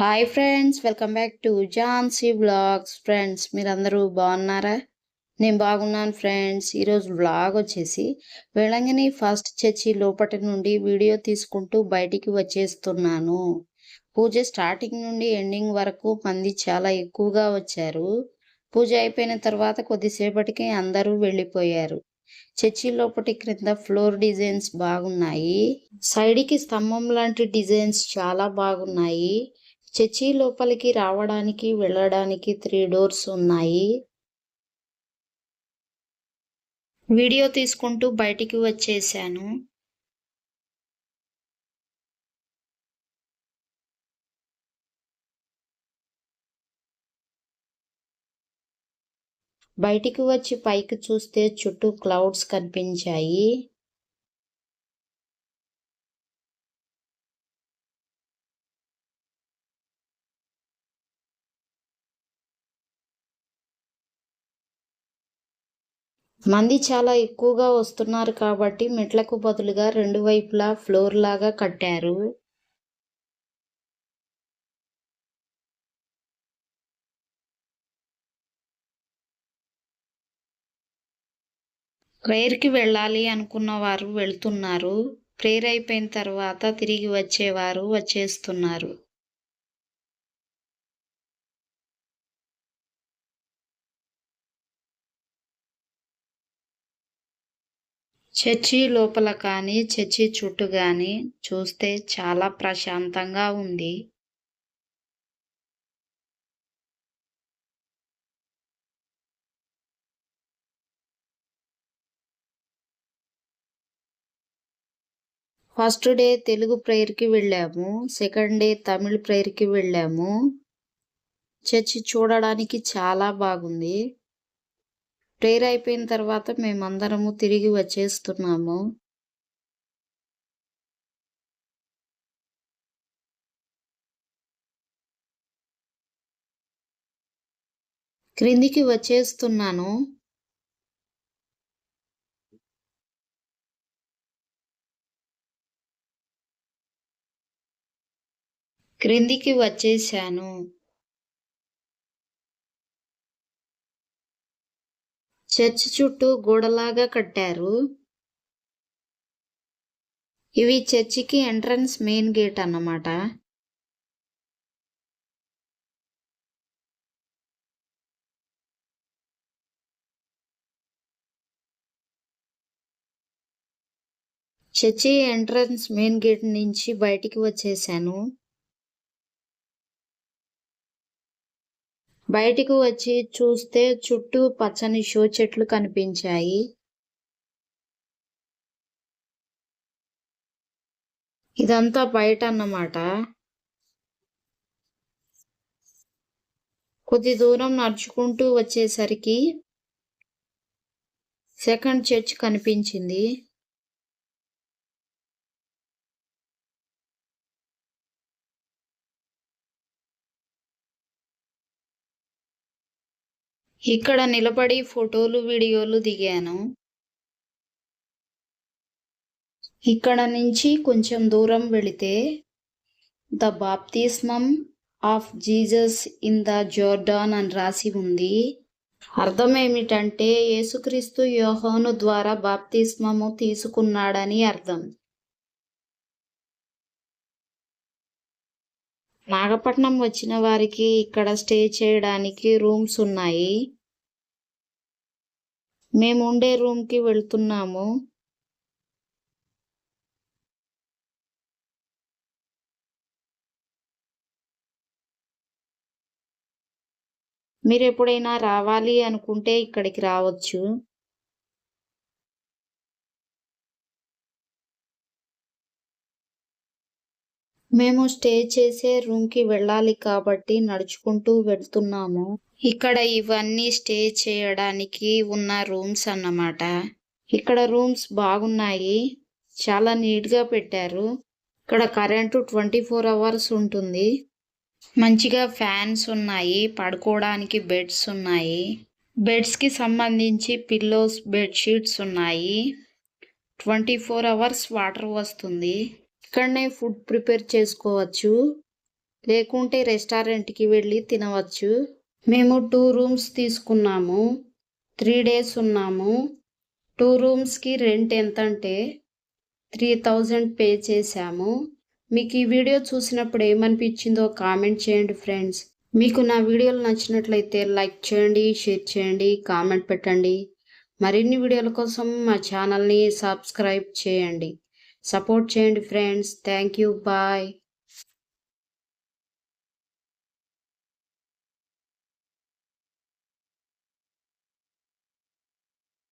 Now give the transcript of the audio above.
Hi friends, welcome back to Jhansi vlogs. Friends, మీరందరూ బాగున్నారా? నేను బాగున్నాను ఫ్రెండ్స్. ఈరోజు వ్లాగ్ వచ్చేసి వేళంగిని ఫస్ట్ చర్చి లోపటి నుండి వీడియో తీసుకుంటూ బయటికి వచ్చేస్తున్నాను. పూజ స్టార్టింగ్ నుండి ఎండింగ్ వరకు మంది చాలా ఎక్కువగా వచ్చారు. పూజ అయిపోయిన తర్వాత కొద్దిసేపటికి అందరూ వెళ్ళిపోయారు. చర్చి లోపటి క్రింద ఫ్లోర్ డిజైన్స్ బాగున్నాయి. సైడ్కి స్తంభం లాంటి డిజైన్స్ చాలా బాగున్నాయి. చర్చి లోపలికి రావడానికి వెళ్ళడానికి 3 డోర్స్ ఉన్నాయి. వీడియో తీసుకుంటూ బయటికి వచ్చేసాను. బయటికి వచ్చి పైకి చూస్తే చుట్టూ క్లౌడ్స్ కనిపించాయి. మంది చాలా ఎక్కువగా వస్తున్నారు కాబట్టి మెట్లకు బదులుగా 2 వైపులా ఫ్లోర్ లాగా కట్టారు. ప్రేయర్కి వెళ్ళాలి అనుకున్న వారు వెళ్తున్నారు. ప్రేయర్ అయిపోయిన తర్వాత తిరిగి వచ్చేవారు వచ్చేస్తున్నారు. చర్చి లోపల కానీ చర్చి చుట్టూ కానీ చూస్తే చాలా ప్రశాంతంగా ఉంది. ఫస్ట్ డే తెలుగు ప్రేయర్కి వెళ్ళాము. సెకండ్ డే తమిళ్ ప్రేయర్కి వెళ్ళాము. చర్చి చూడడానికి చాలా బాగుంది. ప్రేయర్ అయిపోయిన తర్వాత మేమందరము తిరిగి వచ్చేస్తున్నాము. క్రిందికి వచ్చేస్తున్నాను. క్రిందికి వచ్చేసాను. చర్చి చుట్టూ గోడలాగా కట్టారు. ఇవి చర్చికి ఎంట్రన్స్ మెయిన్ గేట్ అన్నమాట. చర్చి ఎంట్రన్స్ మెయిన్ గేట్ నుంచి బయటికి వచ్చేసాను. బయటికి వచ్చి చూస్తే చుట్టూ పచ్చని షో చెట్లు కనిపించాయి. ఇదంతా బయట అన్నమాట. కొద్ది దూరం నడుచుకుంటూ వచ్చేసరికి సెకండ్ చర్చ్ కనిపించింది. ఇక్కడ నిలబడి ఫోటోలు వీడియోలు దిగాను. ఇక్కడ నుంచి కొంచెం దూరం వెళితే ద బాప్తిస్మం of Jesus in the Jordan అని రాసి ఉంది. అర్థం ఏమిటంటే యేసుక్రీస్తు యోహాను ద్వారా బాప్తిస్మము తీసుకున్నాడని అర్థం. నాగపట్నం వచ్చిన వారికి ఇక్కడ స్టే చేయడానికి రూమ్స్ ఉన్నాయి. మేము ఉండే రూమ్కి వెళ్తున్నాము. మీరు ఎప్పుడైనా రావాలి అనుకుంటే ఇక్కడికి రావచ్చు. మేము స్టే చేసే రూమ్కి వెళ్ళాలి కాబట్టి నడుచుకుంటూ వెళ్తున్నాము. ఇక్కడ ఇవన్నీ స్టే చేయడానికి ఉన్న రూమ్స్ అన్నమాట. ఇక్కడ రూమ్స్ బాగున్నాయి. చాలా నీట్గా పెట్టారు. ఇక్కడ కరెంటు 24 అవర్స్ ఉంటుంది. మంచిగా ఫ్యాన్స్ ఉన్నాయి. పడుకోవడానికి బెడ్స్ ఉన్నాయి. బెడ్స్కి సంబంధించి పిల్లోస్, బెడ్షీట్స్ ఉన్నాయి. 24 అవర్స్ వాటర్ వస్తుంది. ఇక్కడనే ఫుడ్ ప్రిపేర్ చేసుకోవచ్చు. లేకుంటే రెస్టారెంట్కి వెళ్ళి తినవచ్చు. మేము 2 రూమ్స్ తీసుకున్నాము. 3 డేస్ ఉన్నాము. 2 రూమ్స్కి రెంట్ ఎంతంటే 3000 పే చేశాము. మీకు ఈ వీడియో చూసినప్పుడు ఏమనిపించిందో కామెంట్ చేయండి ఫ్రెండ్స్. మీకు నా వీడియోలు నచ్చినట్లయితే లైక్ చేయండి, షేర్ చేయండి, కామెంట్ పెట్టండి. మరిన్ని వీడియోల కోసం మా ఛానల్ని సబ్స్క్రైబ్ చేయండి. సపోర్ట్ చేయండి ఫ్రెండ్స్. Thank you. బాయ్.